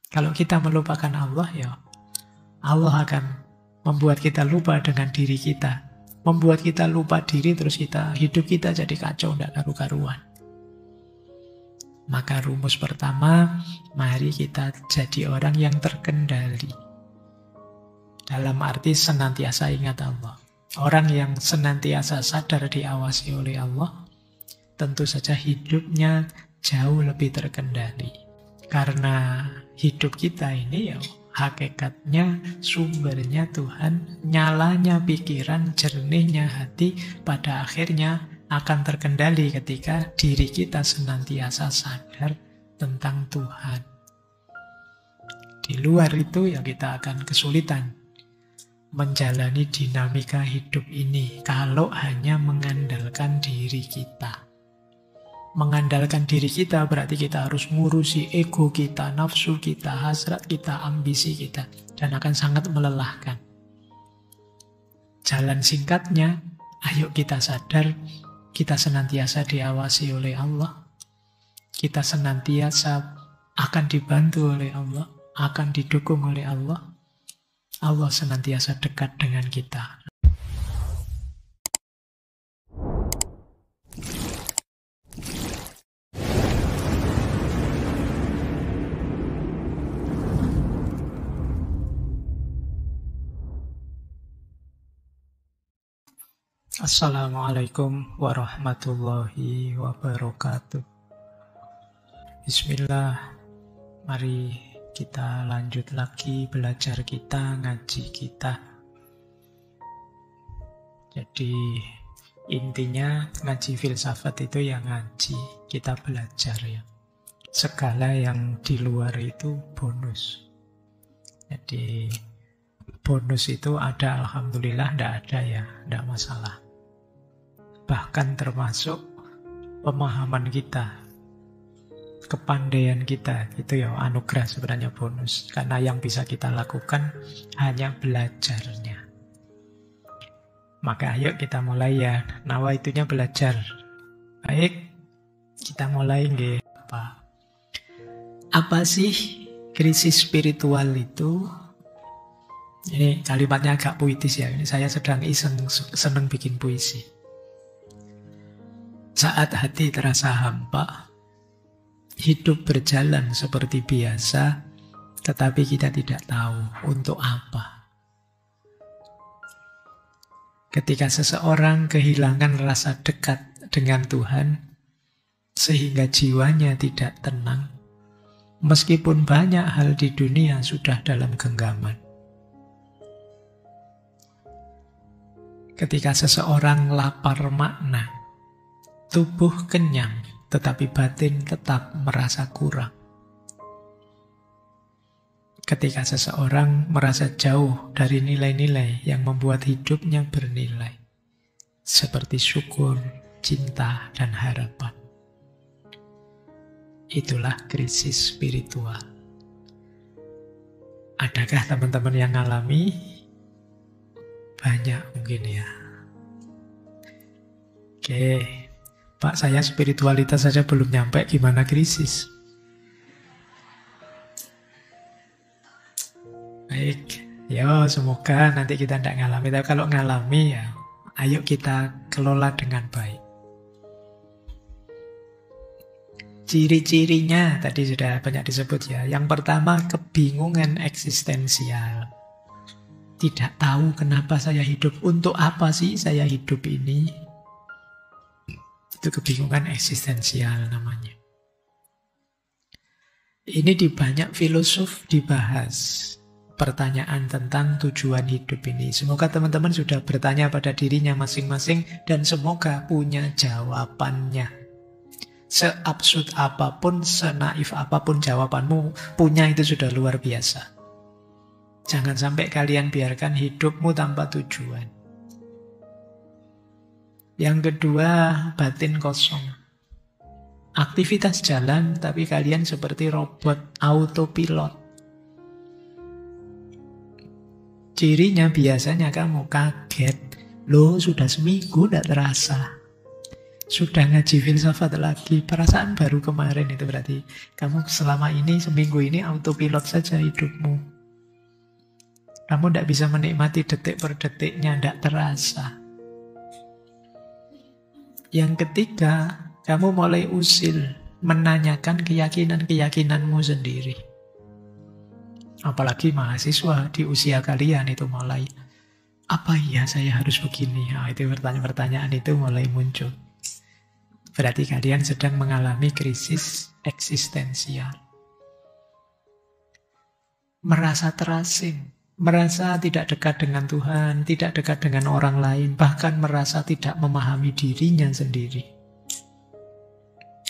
Kalau kita melupakan Allah, ya Allah akan membuat kita lupa dengan diri kita. Membuat kita lupa diri, terus hidup kita jadi kacau, tidak karu-karuan. Maka rumus pertama, mari kita jadi orang yang terkendali. Dalam arti senantiasa ingat Allah. Orang yang senantiasa sadar diawasi oleh Allah, tentu saja hidupnya jauh lebih terkendali. Karena hidup kita ini ya hakikatnya, sumbernya Tuhan, nyalanya pikiran, jernihnya hati, pada akhirnya akan terkendali ketika diri kita senantiasa sadar tentang Tuhan. Di luar itu ya kita akan kesulitan menjalani dinamika hidup ini kalau hanya mengandalkan diri kita. Mengandalkan diri kita berarti kita harus ngurusi ego kita, nafsu kita, hasrat kita, ambisi kita. Dan akan sangat melelahkan. Jalan singkatnya, ayo kita sadar, kita senantiasa diawasi oleh Allah. Kita senantiasa akan dibantu oleh Allah, akan didukung oleh Allah. Allah senantiasa dekat dengan kita. Assalamualaikum warahmatullahi wabarakatuh. Bismillah. Mari kita lanjut lagi belajar kita, ngaji kita. Jadi intinya ngaji filsafat itu ya ngaji, kita belajar ya. Segala yang di luar itu bonus. Jadi bonus itu ada, alhamdulillah, tidak ada ya, tidak masalah. Bahkan termasuk pemahaman kita, kepandaian kita, itu ya anugerah sebenarnya bonus. Karena yang bisa kita lakukan hanya belajarnya. Maka ayo kita mulai ya, nawaitunya belajar. Baik, kita mulai nggih. Apa sih krisis spiritual itu? Ini kalimatnya agak puitis ya, ini saya sedang seneng bikin puisi. Saat hati terasa hampa, hidup berjalan seperti biasa, tetapi kita tidak tahu untuk apa. Ketika seseorang kehilangan rasa dekat dengan Tuhan, sehingga jiwanya tidak tenang, meskipun banyak hal di dunia sudah dalam genggaman. Ketika seseorang lapar makna, tubuh kenyang, tetapi batin tetap merasa kurang. Ketika seseorang merasa jauh dari nilai-nilai yang membuat hidupnya bernilai, seperti syukur, cinta, dan harapan. Itulah krisis spiritual. Adakah teman-teman yang ngalami? Banyak mungkin ya. Oke. Pak, saya spiritualitas saja belum nyampe, gimana krisis? Baik, ya semoga nanti kita tidak ngalami. Tapi kalau ngalami ya, ayo kita kelola dengan baik. Ciri-cirinya tadi sudah banyak disebut ya. Yang pertama, kebingungan eksistensial. Tidak tahu kenapa saya hidup, untuk apa sih saya hidup ini. Itu kebingungan eksistensial namanya. Ini di banyak filosof dibahas. Pertanyaan tentang tujuan hidup ini. Semoga teman-teman sudah bertanya pada dirinya masing-masing dan semoga punya jawabannya. Seabsurd apapun, senaif apapun jawabanmu, punya itu sudah luar biasa. Jangan sampai kalian biarkan hidupmu tanpa tujuan. Yang kedua, batin kosong. Aktivitas jalan, tapi kalian seperti robot autopilot. Cirinya biasanya kamu kaget. Loh, sudah seminggu tidak terasa. Sudah ngaji filsafat lagi, perasaan baru kemarin, itu berarti kamu selama ini, seminggu ini autopilot saja hidupmu. Kamu tidak bisa menikmati detik per detiknya, tidak terasa. Yang ketiga, kamu mulai usil, menanyakan keyakinan-keyakinanmu sendiri. Apalagi mahasiswa di usia kalian itu mulai, apa iya saya harus begini? Nah, itu pertanyaan-pertanyaan itu mulai muncul. Berarti kalian sedang mengalami krisis eksistensial. Merasa terasing, merasa tidak dekat dengan Tuhan, tidak dekat dengan orang lain, bahkan merasa tidak memahami dirinya sendiri.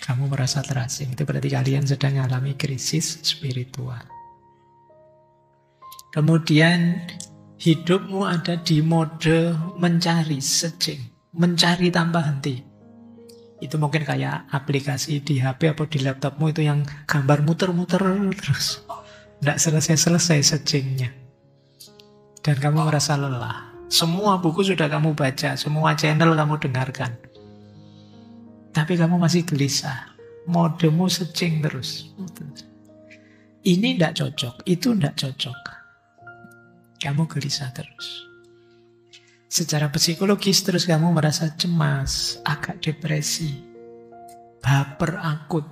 Kamu merasa terasing, itu berarti kalian sedang mengalami krisis spiritual. Kemudian hidupmu ada di mode mencari, searching, mencari tanpa henti. Itu mungkin kayak aplikasi di HP atau di laptopmu itu yang gambar muter-muter terus. Tidak selesai-selesai searchingnya. Dan kamu merasa lelah. Semua buku sudah kamu baca, semua channel kamu dengarkan. Tapi kamu masih gelisah. Modemu searching terus. Ini tidak cocok, itu tidak cocok. Kamu gelisah terus. Secara psikologis terus kamu merasa cemas, agak depresi, baper akut,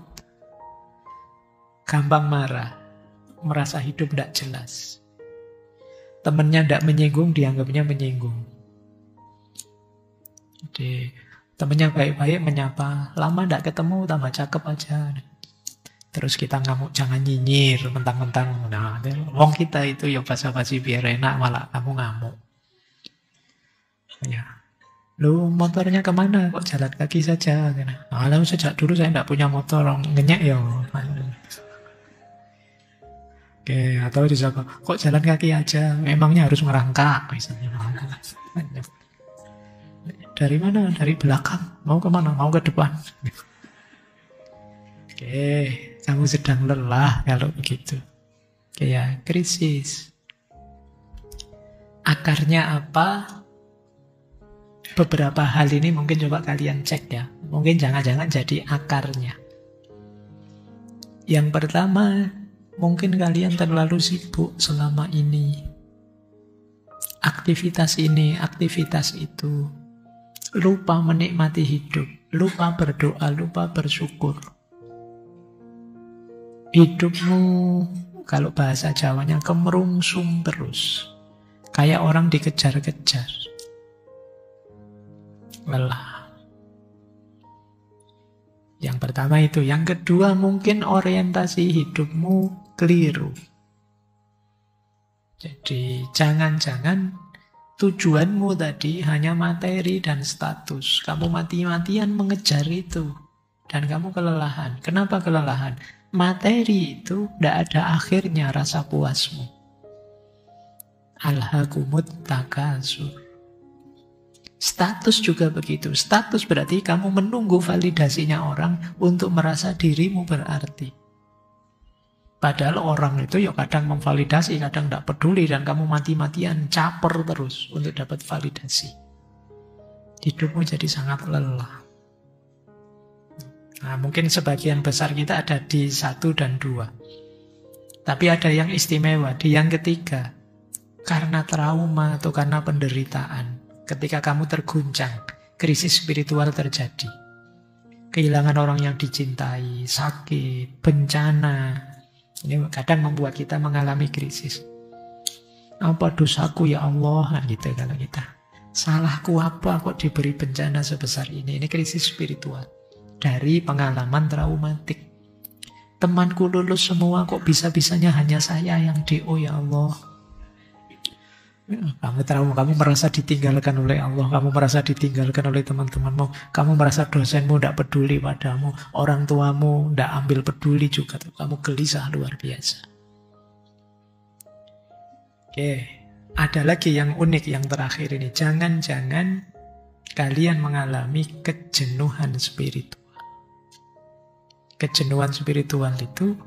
gampang marah, merasa hidup tidak jelas. Temannya tidak menyinggung, dianggapnya menyinggung. Jadi temannya baik-baik menyapa, lama tidak ketemu, tambah cakep aja. Terus kita ngamuk, jangan nyinyir, mentang-mentang. Nah, wong kita itu ya basa-basi biar enak, malah kamu ngamuk. Ya, lu motornya kemana? Kok jalan kaki saja? Lalu sejak dulu saya tidak punya motor, ngenyek ya. Oke, atau bisa kok jalan kaki aja? Memangnya harus merangkak misalnya. Dari mana? Dari belakang. Mau kemana? Mau ke depan. Oke, kamu sedang lelah kalau begitu. Oke ya, krisis. Akarnya apa? Beberapa hal ini mungkin coba kalian cek ya. Mungkin jangan-jangan jadi akarnya. Yang pertama, mungkin kalian terlalu sibuk selama ini. Aktivitas ini, aktivitas itu. Lupa menikmati hidup. Lupa berdoa, lupa bersyukur. Hidupmu, kalau bahasa Jawanya, kemerungsung terus. Kayak orang dikejar-kejar. Lelah. Yang pertama itu. Yang kedua, mungkin orientasi hidupmu keliru. Jadi jangan-jangan tujuanmu tadi hanya materi dan status. Kamu mati-matian mengejar itu. Dan kamu kelelahan. Kenapa kelelahan? Materi itu tidak ada akhirnya rasa puasmu. Alhaakumut takasur. Status juga begitu. Status berarti kamu menunggu validasinya orang untuk merasa dirimu berarti. Padahal orang itu ya kadang memvalidasi, kadang tidak peduli, dan kamu mati-matian caper terus untuk dapat validasi. Hidupmu jadi sangat lelah. Nah, mungkin sebagian besar kita ada di 1 dan 2. Tapi ada yang istimewa di yang ketiga. Karena trauma atau karena penderitaan. Ketika kamu terguncang, krisis spiritual terjadi. Kehilangan orang yang dicintai, sakit, bencana. Ini kadang membuat kita mengalami krisis. Apa dosaku ya Allah? Gitu kalau kita. Salahku apa kok diberi bencana sebesar ini? Ini krisis spiritual. Dari pengalaman traumatik. Temanku lulus semua, kok bisa-bisanya hanya saya yang DO ya Allah. Kamu merasa ditinggalkan oleh Allah, kamu merasa ditinggalkan oleh teman-temanmu, kamu merasa dosenmu tidak peduli padamu, orang tuamu tidak ambil peduli juga, kamu gelisah luar biasa. Oke, ada lagi yang unik yang terakhir ini. Jangan-jangan kalian mengalami kejenuhan spiritual. Kejenuhan spiritual itu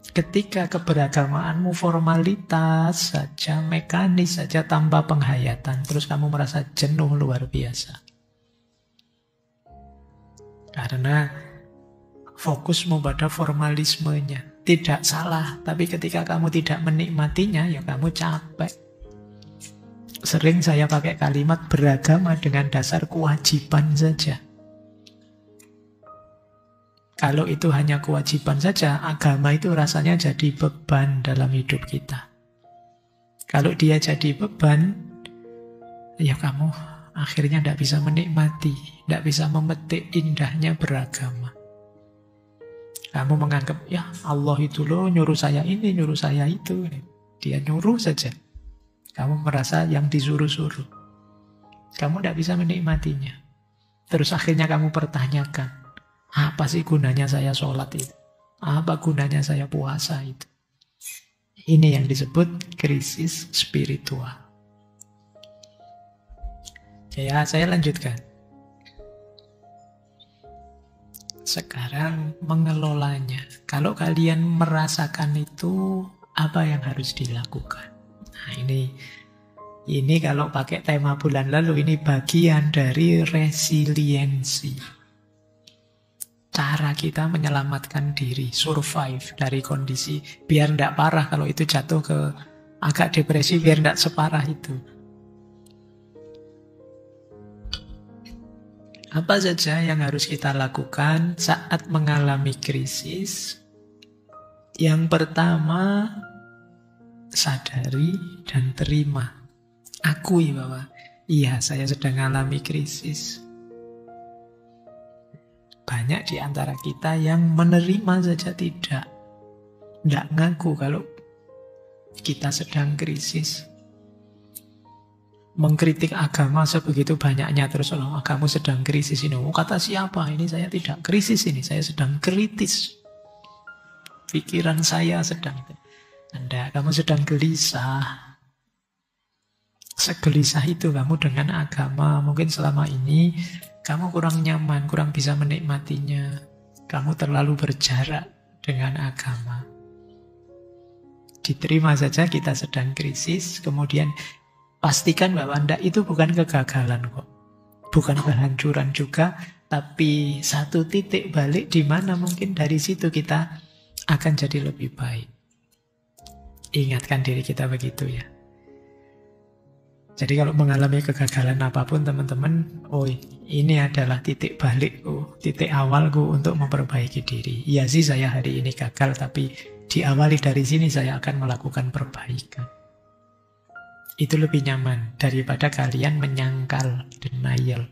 ketika keberagamaanmu formalitas saja, mekanis saja, tanpa penghayatan, terus kamu merasa jenuh luar biasa. Karena fokusmu pada formalismenya. Tidak salah, tapi ketika kamu tidak menikmatinya, ya kamu capek. Sering saya pakai kalimat beragama dengan dasar kewajiban saja. Kalau itu hanya kewajiban saja, agama itu rasanya jadi beban dalam hidup kita. Kalau dia jadi beban, ya kamu akhirnya tidak bisa menikmati, tidak bisa memetik indahnya beragama. Kamu menganggap, ya Allah itu loh nyuruh saya ini, nyuruh saya itu. Dia nyuruh saja. Kamu merasa yang disuruh-suruh. Kamu tidak bisa menikmatinya. Terus akhirnya kamu pertanyakan, apa sih gunanya saya sholat itu? Apa gunanya saya puasa itu? Ini yang disebut krisis spiritual. Ya, saya lanjutkan. Sekarang mengelolanya. Kalau kalian merasakan itu, apa yang harus dilakukan? Nah, ini kalau pakai tema bulan lalu, ini bagian dari resiliensi. Cara kita menyelamatkan diri, survive dari kondisi, biar tidak parah kalau itu jatuh ke agak depresi, biar tidak separah itu. Apa saja yang harus kita lakukan saat mengalami krisis? Yang pertama, sadari dan terima. Akui bahwa iya, saya sedang mengalami krisis. Banyak di antara kita yang menerima saja tidak ngaku kalau kita sedang krisis. Mengkritik agama sebegitu banyaknya, terus kamu sedang krisis ini. Oh, kata siapa? Ini saya tidak krisis, ini saya sedang kritis. Pikiran saya sedang... Anda, kamu sedang gelisah. Segelisah itu kamu dengan agama. Mungkin selama ini kamu kurang nyaman, kurang bisa menikmatinya. Kamu terlalu berjarak dengan agama. Diterima saja kita sedang krisis, kemudian pastikan bahwa Anda itu bukan kegagalan kok. Bukan kehancuran juga, tapi satu titik balik di mana mungkin dari situ kita akan jadi lebih baik. Ingatkan diri kita begitu ya. Jadi kalau mengalami kegagalan apapun teman-teman, oh ini adalah titik balikku, titik awalku untuk memperbaiki diri. Iya sih saya hari ini gagal, tapi diawali dari sini saya akan melakukan perbaikan. Itu lebih nyaman daripada kalian menyangkal, denial.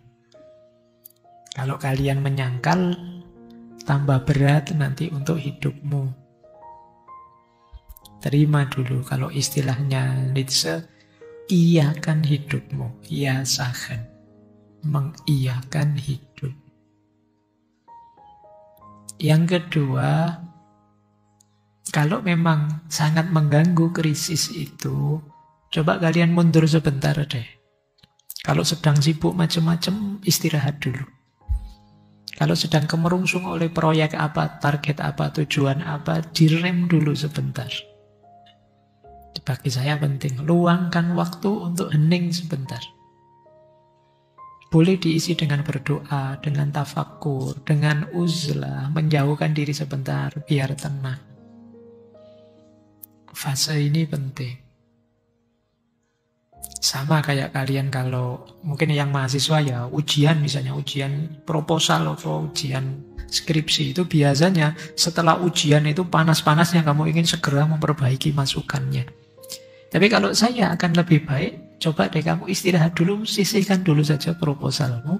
Kalau kalian menyangkal, tambah berat nanti untuk hidupmu. Terima dulu, kalau istilahnya Nietzsche, iyakan hidupmu, iasakan, mengiyakan hidup. Yang kedua, kalau memang sangat mengganggu krisis itu, coba kalian mundur sebentar deh. Kalau sedang sibuk macam-macam, istirahat dulu. Kalau sedang kemerungsung oleh proyek apa, target apa, tujuan apa, direm dulu sebentar. Bagi saya penting, luangkan waktu untuk hening sebentar. Boleh diisi dengan berdoa, dengan tafakkur, dengan uzlah, menjauhkan diri sebentar, biar tenang. Fase ini penting. Sama kayak kalian kalau mungkin yang mahasiswa ya, ujian misalnya, ujian proposal atau ujian skripsi itu biasanya setelah ujian itu panas-panasnya kamu ingin segera memperbaiki masukannya. Tapi kalau saya akan lebih baik, coba deh kamu istirahat dulu, sisihkan dulu saja proposalmu.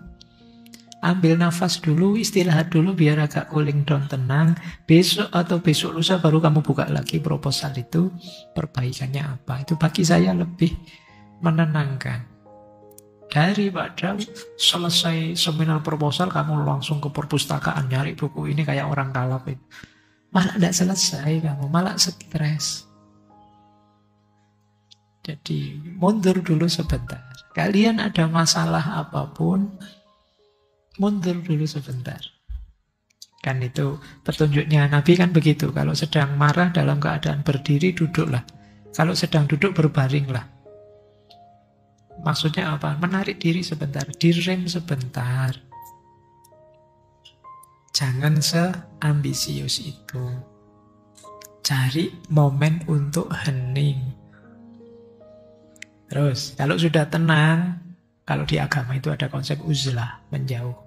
Ambil nafas dulu, istirahat dulu biar agak cooling down, tenang. Besok atau besok lusa baru kamu buka lagi proposal itu, perbaikannya apa. Itu bagi saya lebih menenangkan. Daripada selesai seminar proposal, kamu langsung ke perpustakaan nyari buku ini kayak orang kalap itu. Malah tidak selesai kamu, malah stres. Jadi mundur dulu sebentar. Kalian ada masalah apapun, mundur dulu sebentar. Kan itu petunjuknya Nabi kan begitu. Kalau sedang marah dalam keadaan berdiri, duduklah. Kalau sedang duduk, berbaringlah. Maksudnya apa? Menarik diri sebentar, direm sebentar. Jangan seambisius itu. Cari momen untuk hening. Terus, kalau sudah tenang, kalau di agama itu ada konsep uzlah, menjauh.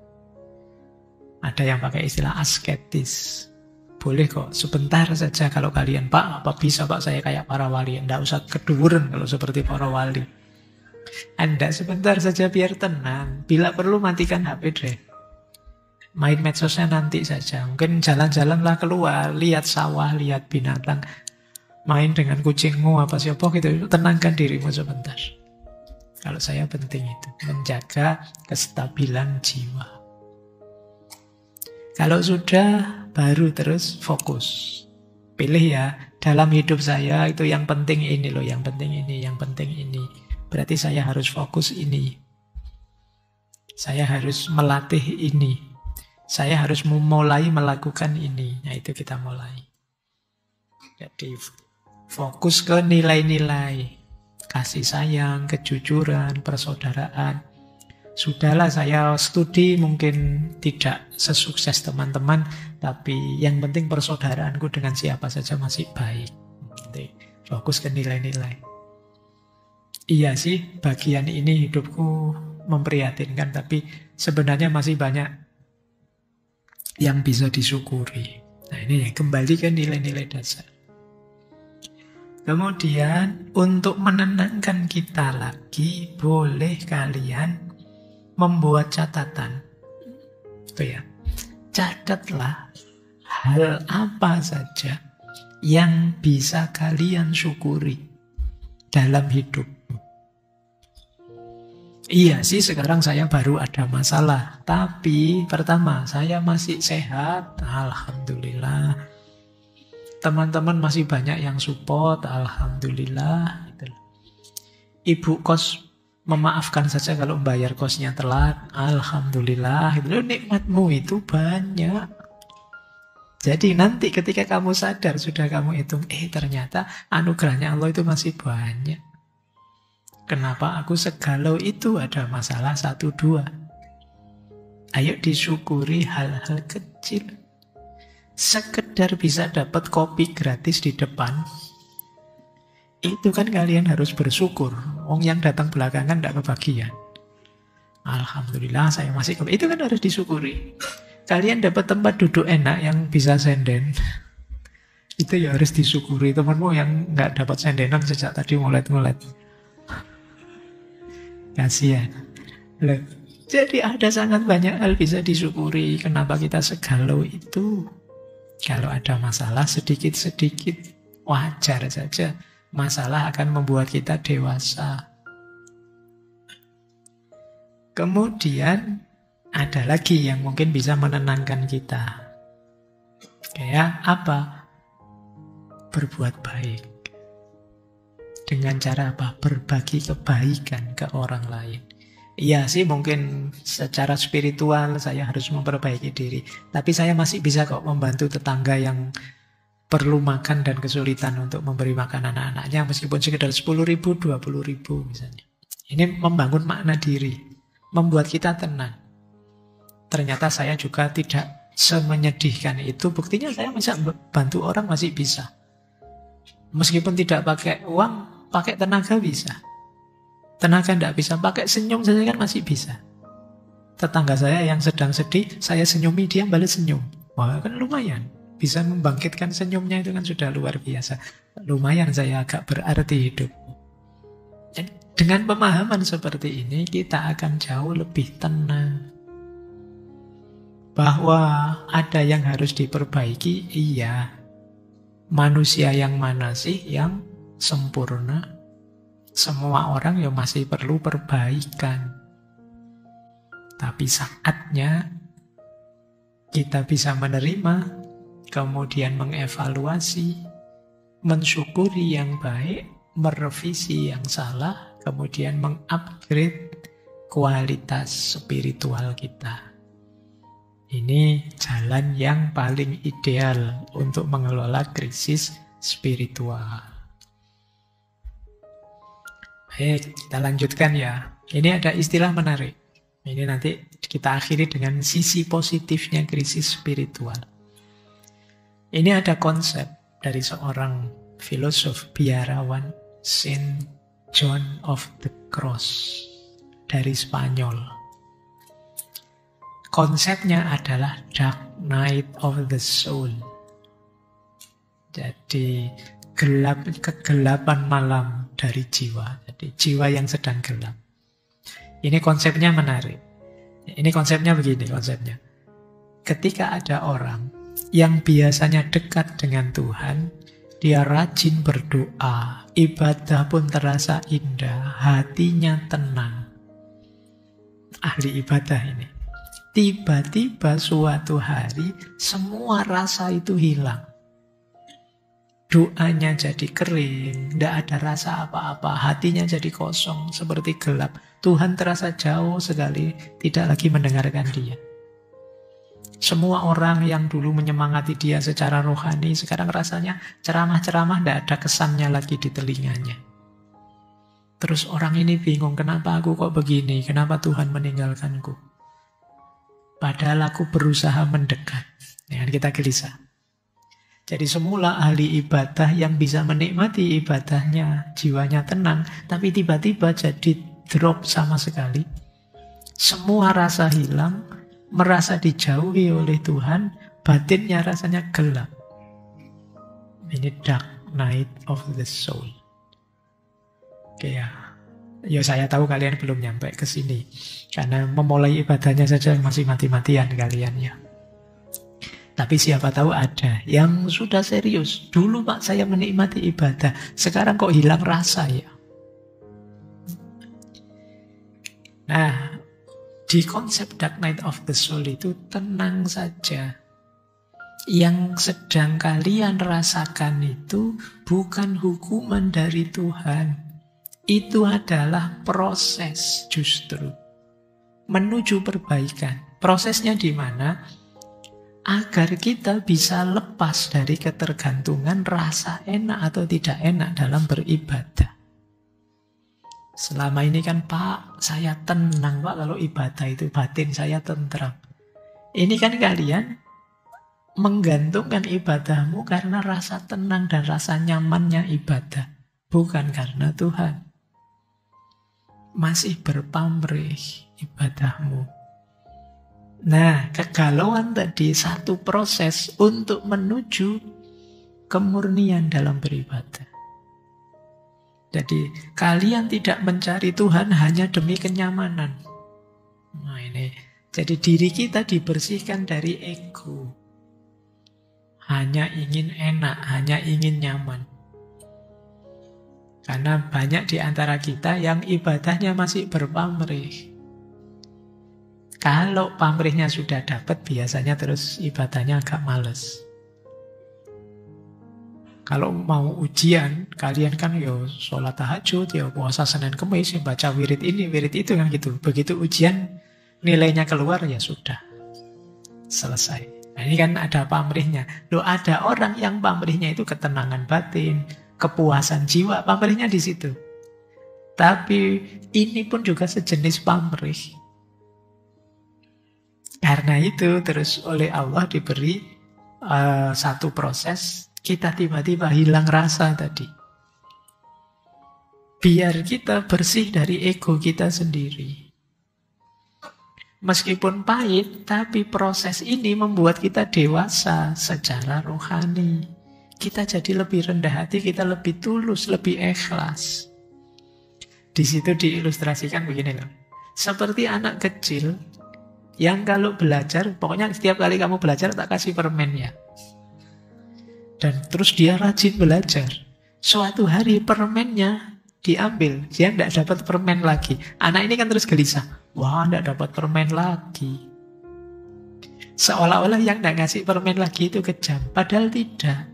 Ada yang pakai istilah asketis. Boleh kok, sebentar saja kalau kalian, Pak, apa bisa Pak saya kayak para wali? Nggak usah keduren kalau seperti para wali. Anda sebentar saja biar tenang. Bila perlu matikan HP deh. Main medsosnya nanti saja. Mungkin jalan-jalanlah keluar, lihat sawah, lihat binatang. Main dengan kucingmu apa siapa gitu. Tenangkan dirimu sebentar. Kalau saya penting itu. Menjaga kestabilan jiwa. Kalau sudah, baru terus fokus. Pilih ya, dalam hidup saya itu yang penting ini loh, yang penting ini, yang penting ini. Berarti saya harus fokus ini. Saya harus melatih ini. Saya harus memulai melakukan ini. Nah itu kita mulai. Jadi fokus ke nilai-nilai. Kasih sayang, kejujuran, persaudaraan. Sudahlah saya studi mungkin tidak sesukses teman-teman. Tapi yang penting persaudaraanku dengan siapa saja masih baik. Jadi, fokus ke nilai-nilai. Iya sih, bagian ini hidupku memprihatinkan. Tapi sebenarnya masih banyak yang bisa disyukuri. Nah ini kembali ke nilai-nilai dasar. Kemudian untuk menenangkan kita lagi, boleh kalian membuat catatan. Itu ya. Catatlah hal apa saja yang bisa kalian syukuri dalam hidup. Iya sih sekarang saya baru ada masalah. Tapi pertama saya masih sehat. Alhamdulillah. Teman-teman masih banyak yang support. Alhamdulillah. Ibu kos memaafkan saja kalau membayar kosnya telat. Alhamdulillah. Nikmatmu itu banyak. Jadi nanti ketika kamu sadar, sudah kamu hitung, ternyata anugerahnya Allah itu masih banyak. Kenapa aku segalau itu? Ada masalah 1-2. Ayo disyukuri hal-hal kecil. Sekedar bisa dapat kopi gratis di depan. Itu kan kalian harus bersyukur. Wong yang datang belakangan tidak kebagian. Alhamdulillah saya masih kebagian. Itu kan harus disyukuri. Kalian dapat tempat duduk enak yang bisa senden. Itu ya harus disyukuri. Temanmu yang nggak dapat sendenan sejak tadi mulet-mulet. Kasihan. Loh, jadi ada sangat banyak hal bisa disyukuri. Kenapa kita segalau itu? Kalau ada masalah sedikit-sedikit, wajar saja. Masalah akan membuat kita dewasa. Kemudian ada lagi yang mungkin bisa menenangkan kita. Kayak apa? Berbuat baik. Dengan cara apa? Berbagi kebaikan ke orang lain. Iya sih mungkin secara spiritual saya harus memperbaiki diri. Tapi saya masih bisa kok membantu tetangga yang perlu makan dan kesulitan untuk memberi makan anak-anaknya. Meskipun sekedar 10.000, 20.000 misalnya. Ini membangun makna diri. Membuat kita tenang. Ternyata saya juga tidak semenyedihkan itu. Buktinya saya bisa bantu orang masih bisa. Meskipun tidak pakai uang, pakai tenaga bisa. Tenaga tidak bisa, pakai senyum saja kan masih bisa. Tetangga saya yang sedang sedih, saya senyumi, dia balik senyum. Wah kan lumayan. Bisa membangkitkan senyumnya itu kan sudah luar biasa. Lumayan saya agak berarti hidup. Dengan pemahaman seperti ini, kita akan jauh lebih tenang. Bahwa ada yang harus diperbaiki, iya. Manusia yang mana sih yang sempurna? Semua orang yang masih perlu perbaikan. Tapi saatnya kita bisa menerima, kemudian mengevaluasi, mensyukuri yang baik, merevisi yang salah, kemudian mengupgrade kualitas spiritual kita. Ini jalan yang paling ideal untuk mengelola krisis spiritual. Baik, kita lanjutkan ya. Ini ada istilah menarik. Ini nanti kita akhiri dengan sisi positifnya krisis spiritual. Ini ada konsep dari seorang filosof biarawan, Saint John of the Cross, dari Spanyol. Konsepnya adalah dark night of the soul. Jadi kegelapan malam dari jiwa. Jadi jiwa yang sedang gelap. Ini konsepnya menarik. Ini konsepnya begini konsepnya. Ketika ada orang yang biasanya dekat dengan Tuhan, dia rajin berdoa, ibadah pun terasa indah, hatinya tenang. Ahli ibadah ini. Tiba-tiba suatu hari, semua rasa itu hilang. Doanya jadi kering, tidak ada rasa apa-apa, hatinya jadi kosong, seperti gelap. Tuhan terasa jauh sekali, tidak lagi mendengarkan dia. Semua orang yang dulu menyemangati dia secara rohani, sekarang rasanya ceramah-ceramah tidak ada kesannya lagi di telinganya. Terus orang ini bingung, kenapa aku kok begini? Kenapa Tuhan meninggalkanku? Padahal aku berusaha mendekat. Ya, kita gelisah. Jadi semula ahli ibadah yang bisa menikmati ibadahnya, jiwanya tenang, tapi tiba-tiba jadi drop sama sekali. Semua rasa hilang, merasa dijauhi oleh Tuhan, batinnya rasanya gelap. Ini dark night of the soul. Oke ya. Ya saya tahu kalian belum nyampe ke sini. Karena memulai ibadahnya saja masih mati-matian kalian ya. Tapi siapa tahu ada yang sudah serius. Dulu Pak saya menikmati ibadah, sekarang kok hilang rasa ya. Nah, di konsep dark night of the soul itu tenang saja. Yang sedang kalian rasakan itu bukan hukuman dari Tuhan. Itu adalah proses justru menuju perbaikan. Prosesnya di mana? Agar kita bisa lepas dari ketergantungan rasa enak atau tidak enak dalam beribadah. Selama ini kan Pak, saya tenang Pak kalau ibadah itu, batin saya tentram. Ini kan kalian menggantungkan ibadahmu karena rasa tenang dan rasa nyamannya ibadah. Bukan karena Tuhan. Masih berpamrih ibadahmu. Nah, kegalauan tadi satu proses untuk menuju kemurnian dalam beribadah. Jadi kalian tidak mencari Tuhan hanya demi kenyamanan. Nah ini, jadi diri kita dibersihkan dari ego. Hanya ingin enak, hanya ingin nyaman. Karena banyak di antara kita yang ibadahnya masih berpamrih. Kalau pamrihnya sudah dapat, biasanya terus ibadahnya agak males. Kalau mau ujian, kalian kan ya sholat tahajud, ya puasa Senin Kemis, ya baca wirid ini, wirid itu kan gitu. Begitu ujian, nilainya keluar, ya sudah. Selesai. Nah ini kan ada pamrihnya. Loh ada orang yang pamrihnya itu ketenangan batin, kepuasan jiwa, pamrihnya di situ. Tapi ini pun juga sejenis pamrih. Karena itu terus oleh Allah diberi satu proses. Kita tiba-tiba hilang rasa tadi. Biar kita bersih dari ego kita sendiri. Meskipun pahit, tapi proses ini membuat kita dewasa secara rohani. Kita jadi lebih rendah hati, kita lebih tulus, lebih ikhlas. Di situ diilustrasikan begini loh. Seperti anak kecil yang kalau belajar, pokoknya setiap kali kamu belajar tak kasih permen ya. Dan terus dia rajin belajar. Suatu hari permennya diambil, dia tidak dapat permen lagi. Anak ini kan terus gelisah. Wah, tidak dapat permen lagi. Seolah-olah yang tidak ngasih permen lagi itu kejam. Padahal tidak.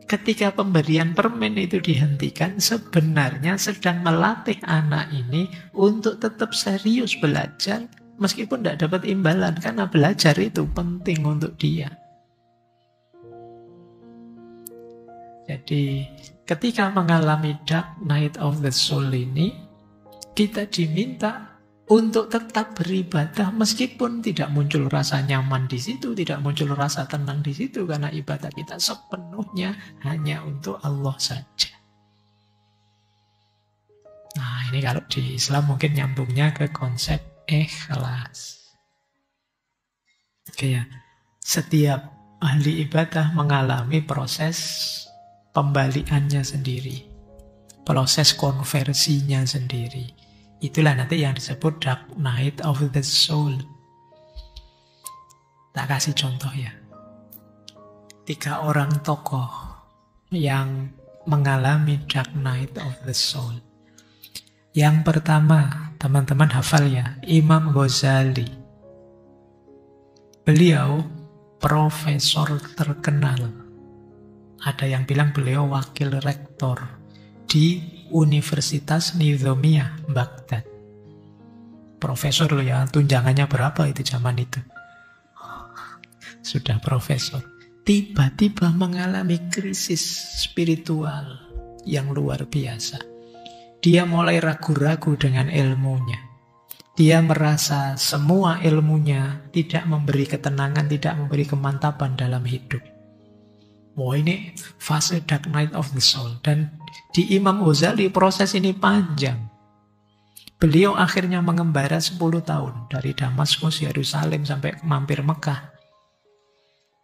Ketika pemberian permen itu dihentikan, sebenarnya sedang melatih anak ini untuk tetap serius belajar, meskipun tidak dapat imbalan. Karena belajar itu penting untuk dia. Jadi ketika mengalami dark night of the soul ini, kita diminta untuk tetap beribadah meskipun tidak muncul rasa nyaman di situ, tidak muncul rasa tenang di situ, karena ibadah kita sepenuhnya hanya untuk Allah saja. Nah, ini kalau di Islam mungkin nyambungnya ke konsep ikhlas. Oke ya, setiap ahli ibadah mengalami proses pembaliannya sendiri, proses konversinya sendiri. Itulah nanti yang disebut dark night of the soul. Tak kasih contoh ya. 3 orang tokoh yang mengalami dark night of the soul. Yang pertama, teman-teman hafal ya, Imam Ghazali. Beliau profesor terkenal. Ada yang bilang beliau wakil rektor di Universitas Nizamiyah Baghdad. Profesor loh ya, tunjangannya berapa itu zaman itu? Sudah profesor. Tiba-tiba mengalami krisis spiritual yang luar biasa. Dia mulai ragu-ragu dengan ilmunya. Dia merasa semua ilmunya tidak memberi ketenangan, tidak memberi kemantapan dalam hidup. Wah, ini fase dark night of the soul. Dan di Imam Ghazali proses ini panjang. Beliau akhirnya mengembara 10 tahun. Dari Damaskus, Yerusalem sampai mampir Mekah.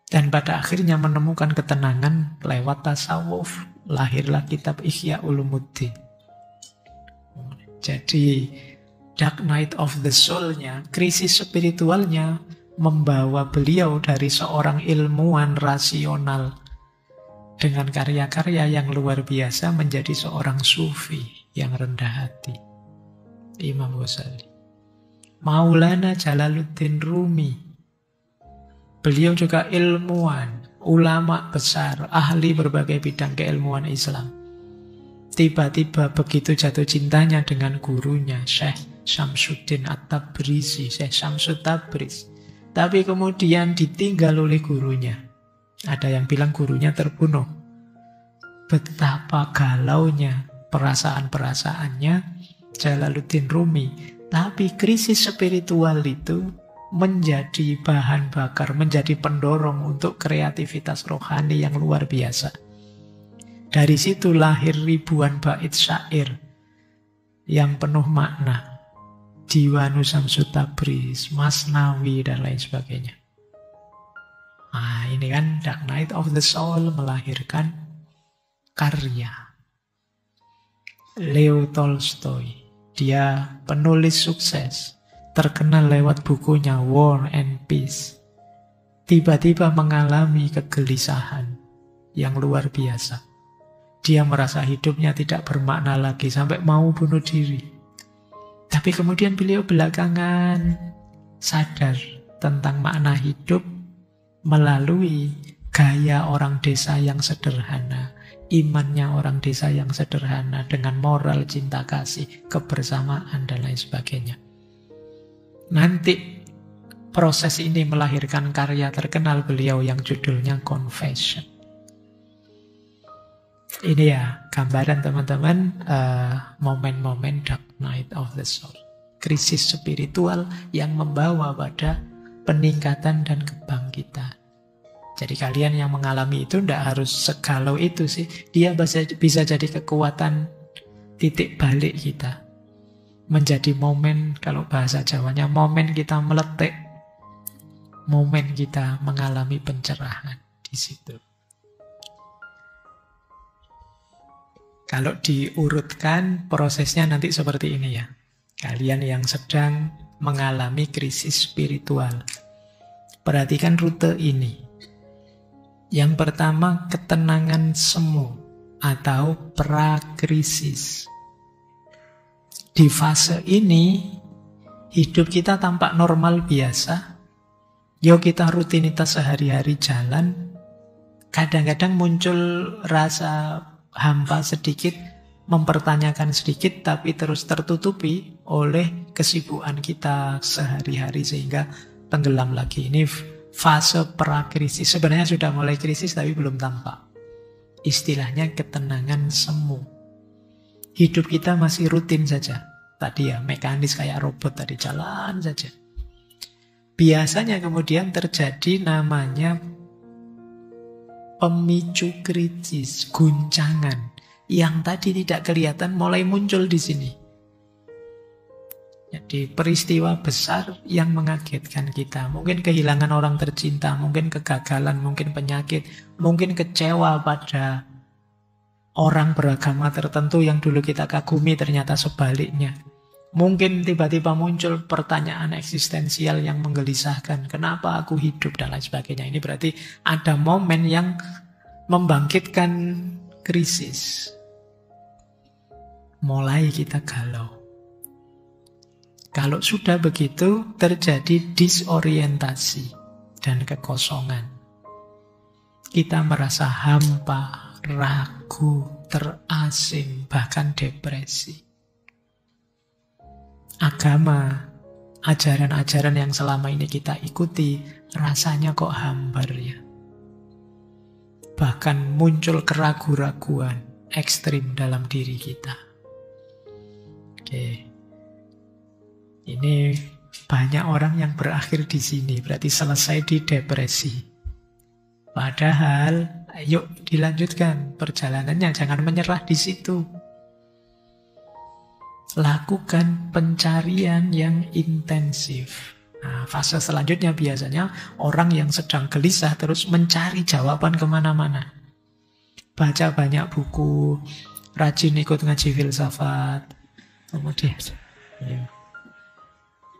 Dan pada akhirnya menemukan ketenangan lewat tasawuf. Lahirlah kitab Ihya Ulumuddin. Jadi dark night of the soul-nya, krisis spiritualnya, membawa beliau dari seorang ilmuwan rasional dengan karya-karya yang luar biasa menjadi seorang sufi yang rendah hati. Imam Ghazali. Maulana Jalaluddin Rumi. Beliau juga ilmuwan, ulama besar, ahli berbagai bidang keilmuan Islam. Tiba-tiba begitu jatuh cintanya dengan gurunya, Syekh Syamsuddin At-Tabrizi, Syekh Syamsud Tabriz. Tapi kemudian ditinggal oleh gurunya. Ada yang bilang gurunya terbunuh. Betapa galaunya perasaan-perasaannya Jalaluddin Rumi. Tapi krisis spiritual itu menjadi bahan bakar, menjadi pendorong untuk kreativitas rohani yang luar biasa. Dari situ lahir ribuan bait syair yang penuh makna. Diwanu Syamsud Tabriz, Masnawi, dan lain sebagainya. Nah, ini kan dark night of the soul melahirkan karya. Leo Tolstoy, dia penulis sukses, terkenal lewat bukunya War and Peace. Tiba-tiba mengalami kegelisahan yang luar biasa. Dia merasa hidupnya tidak bermakna lagi sampai mau bunuh diri. Tapi kemudian beliau belakangan sadar tentang makna hidup melalui gaya orang desa yang sederhana, imannya orang desa yang sederhana, dengan moral, cinta kasih, kebersamaan, dan lain sebagainya. Nanti proses ini melahirkan karya terkenal beliau yang judulnya Confession. Ini ya gambaran teman-teman momen-momen dark night of the soul. Krisis spiritual yang membawa pada peningkatan dan kebangkitan. Jadi kalian yang mengalami itu tidak harus segalau itu sih. Dia bisa jadi kekuatan titik balik kita. Menjadi momen, kalau bahasa Jawanya, momen kita meletik. Momen kita mengalami pencerahan di situ. Kalau diurutkan prosesnya nanti seperti ini ya. Kalian yang sedang mengalami krisis spiritual, perhatikan rute ini. Yang pertama, ketenangan semu atau prakrisis. Di fase ini, hidup kita tampak normal biasa. Yuk kita rutinitas sehari-hari jalan. Kadang-kadang muncul rasa hampa sedikit, mempertanyakan sedikit, tapi terus tertutupi oleh kesibukan kita sehari-hari sehingga tenggelam lagi. Ini fase prakrisis. Sebenarnya sudah mulai krisis tapi belum tampak. Istilahnya ketenangan semu. Hidup kita masih rutin saja, tadi ya, mekanis kayak robot tadi, jalan saja. Biasanya kemudian terjadi namanya pemicu kritis, guncangan, yang tadi tidak kelihatan mulai muncul di sini. Jadi peristiwa besar yang mengagetkan kita. Mungkin kehilangan orang tercinta, mungkin kegagalan, mungkin penyakit, mungkin kecewa pada orang beragama tertentu yang dulu kita kagumi ternyata sebaliknya. Mungkin tiba-tiba muncul pertanyaan eksistensial yang menggelisahkan. Kenapa aku hidup dan lain sebagainya. Ini berarti ada momen yang membangkitkan krisis. Mulai kita galau. Kalau sudah begitu, terjadi disorientasi dan kekosongan. Kita merasa hampa, ragu, terasing, bahkan depresi. Agama, ajaran-ajaran yang selama ini kita ikuti, rasanya kok hambar ya. Bahkan muncul keraguan-raguan ekstrim dalam diri kita. Oke. Ini banyak orang yang berakhir di sini, berarti selesai di depresi. Padahal, yuk dilanjutkan perjalanannya, jangan menyerah di situ. Lakukan pencarian yang intensif. Nah, fase selanjutnya biasanya orang yang sedang gelisah terus mencari jawaban kemana-mana. Baca banyak buku, rajin ikut ngaji filsafat, kemudian ya.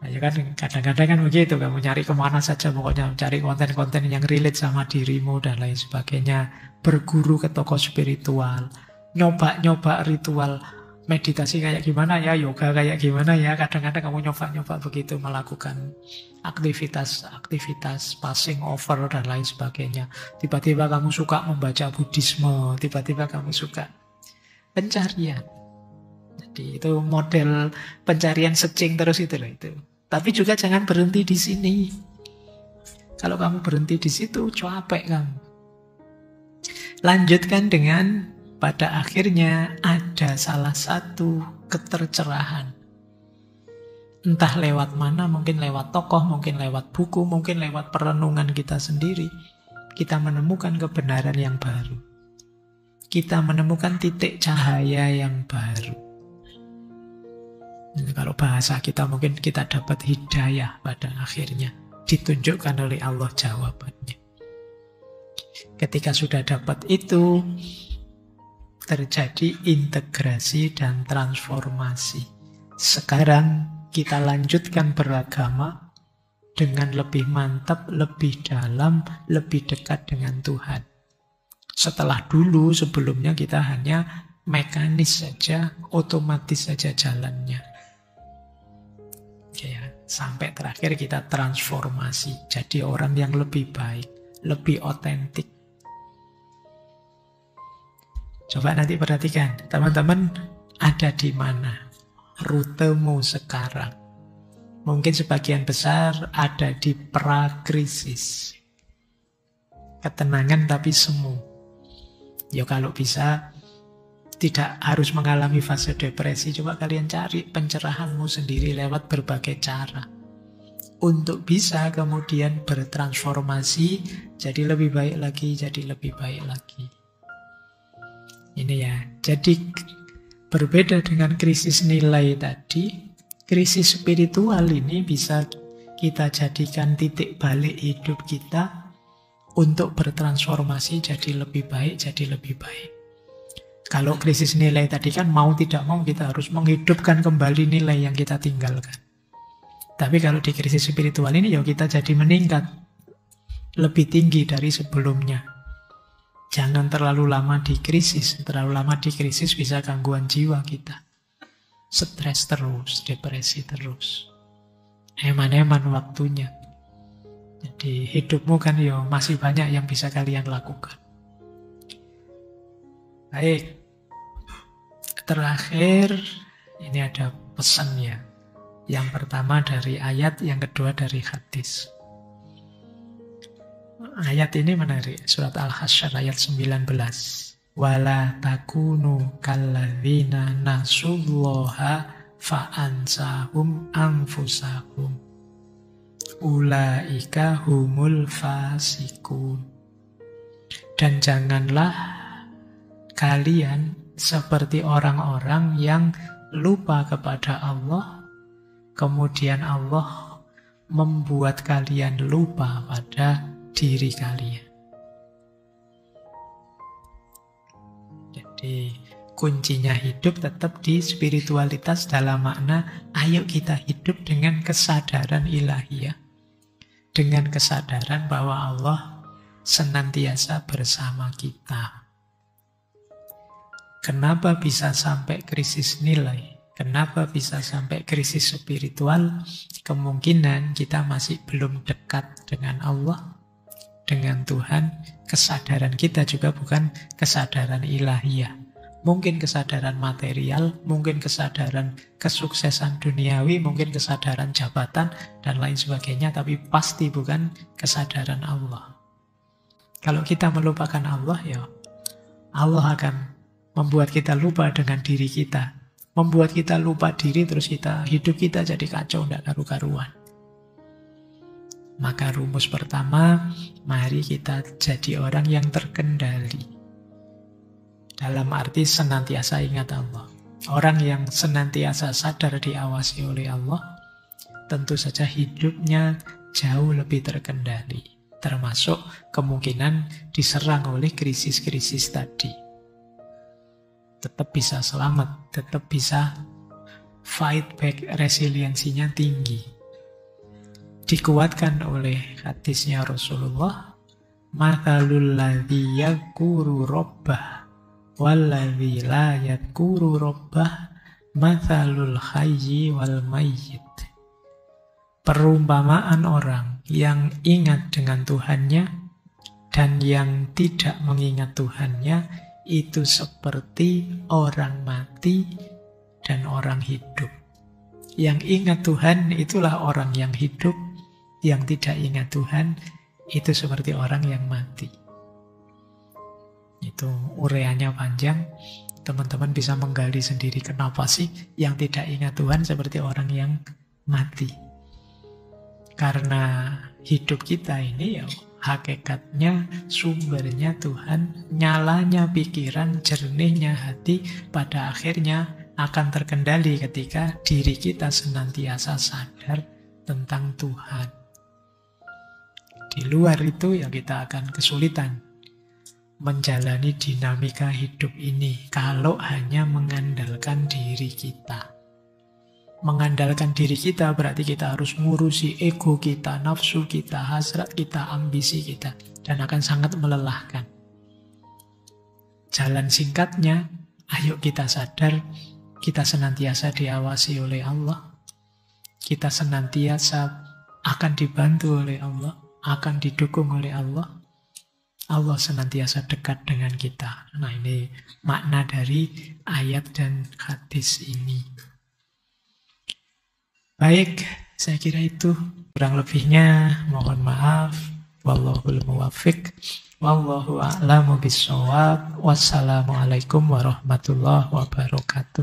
Nah, ya kan kadang-kadang kan begitu, kamu nyari kemana saja pokoknya, cari konten-konten yang relate sama dirimu dan lain sebagainya. Berguru ke tokoh spiritual, nyoba-nyoba ritual meditasi kayak gimana ya, yoga kayak gimana ya. Kadang-kadang kamu nyoba-nyoba begitu, melakukan aktivitas passing over dan lain sebagainya. Tiba-tiba kamu suka membaca Buddhisme, tiba-tiba kamu suka pencarian. Jadi itu model pencarian searching terus itu loh itu. Tapi juga jangan berhenti di sini. Kalau kamu berhenti di situ, capek kamu. Lanjutkan dengan pada akhirnya ada salah satu ketercerahan. Entah lewat mana, mungkin lewat tokoh, mungkin lewat buku, mungkin lewat perenungan kita sendiri. Kita menemukan kebenaran yang baru. Kita menemukan titik cahaya yang baru. Kalau bahasa kita mungkin kita dapat hidayah pada akhirnya. Ditunjukkan oleh Allah jawabannya. Ketika sudah dapat itu, terjadi integrasi dan transformasi. Sekarang kita lanjutkan beragama dengan lebih mantap, lebih dalam, lebih dekat dengan Tuhan. Setelah dulu sebelumnya kita hanya mekanis saja, otomatis saja jalannya. Ya, sampai terakhir kita transformasi jadi orang yang lebih baik, lebih otentik. Coba nanti perhatikan, teman-teman ada di mana rutemu sekarang. Mungkin sebagian besar ada di prakrisis. Ketenangan tapi semu. Ya kalau bisa tidak harus mengalami fase depresi. Coba kalian cari pencerahanmu sendiri lewat berbagai cara. Untuk bisa kemudian bertransformasi jadi lebih baik lagi, jadi lebih baik lagi. Ini ya. Jadi berbeda dengan krisis nilai tadi, krisis spiritual ini bisa kita jadikan titik balik hidup kita untuk bertransformasi jadi lebih baik, jadi lebih baik. Kalau krisis nilai tadi kan mau tidak mau kita harus menghidupkan kembali nilai yang kita tinggalkan. Tapi kalau di krisis spiritual ini ya kita jadi meningkat. Lebih tinggi dari sebelumnya. Jangan terlalu lama di krisis. Terlalu lama di krisis bisa gangguan jiwa kita. Stres terus, depresi terus. Eman-eman waktunya. Jadi hidupmu kan ya masih banyak yang bisa kalian lakukan. Baik. Terakhir, ini ada pesannya. Yang pertama dari ayat, yang kedua dari hadis. Ayat ini menarik. Surat Al-Hasyr ayat 19. Wala takunu kalladzina nasullaha fa'ansahum anfusahum ulaika humul fasikun. Dan janganlah kalian seperti orang-orang yang lupa kepada Allah, kemudian Allah membuat kalian lupa pada diri kalian. Jadi kuncinya hidup tetap di spiritualitas dalam makna ayo kita hidup dengan kesadaran ilahiyah, dengan kesadaran bahwa Allah senantiasa bersama kita. Kenapa bisa sampai krisis nilai? Kenapa bisa sampai krisis spiritual? Kemungkinan kita masih belum dekat dengan Allah, dengan Tuhan. Kesadaran kita juga bukan kesadaran ilahiyah. Mungkin kesadaran material, mungkin kesadaran kesuksesan duniawi, mungkin kesadaran jabatan, dan lain sebagainya, tapi pasti bukan kesadaran Allah. Kalau kita melupakan Allah, ya Allah akan membuat kita lupa dengan diri kita. Membuat kita lupa diri, terus hidup kita jadi kacau, tidak karu-karuan. Maka rumus pertama, mari kita jadi orang yang terkendali. Dalam arti senantiasa ingat Allah. Orang yang senantiasa sadar diawasi oleh Allah, tentu saja hidupnya jauh lebih terkendali. Termasuk kemungkinan diserang oleh krisis-krisis tadi. Tetap bisa selamat, tetap bisa fight back, resiliensinya tinggi. Dikuatkan oleh hadisnya Rasulullah, mathalul ladzi yadhkuru rabbah walladzi la yadhkuru rabbah mathalul hayyi wal mayyit. Perumpamaan orang yang ingat dengan Tuhannya dan yang tidak mengingat Tuhannya itu seperti orang mati dan orang hidup. Yang ingat Tuhan itulah orang yang hidup, yang tidak ingat Tuhan itu seperti orang yang mati. Itu ureanya panjang, teman-teman bisa menggali sendiri kenapa sih yang tidak ingat Tuhan seperti orang yang mati. Karena hidup kita ini ya hakikatnya, sumbernya Tuhan, nyalanya pikiran, jernihnya hati, pada akhirnya akan terkendali ketika diri kita senantiasa sadar tentang Tuhan. Di luar itu ya kita akan kesulitan menjalani dinamika hidup ini kalau hanya mengandalkan diri kita. Mengandalkan diri kita berarti kita harus ngurusi ego kita, nafsu kita, hasrat kita, ambisi kita. Dan akan sangat melelahkan. Jalan singkatnya, ayo kita sadar, kita senantiasa diawasi oleh Allah. Kita senantiasa akan dibantu oleh Allah, akan didukung oleh Allah. Allah senantiasa dekat dengan kita. Nah, ini makna dari ayat dan hadis ini. Baik, saya kira itu. Kurang lebihnya mohon maaf. Wallahul muwaffiq. Wallahu a'lamu bissawab. Wassalamualaikum warahmatullahi wabarakatuh.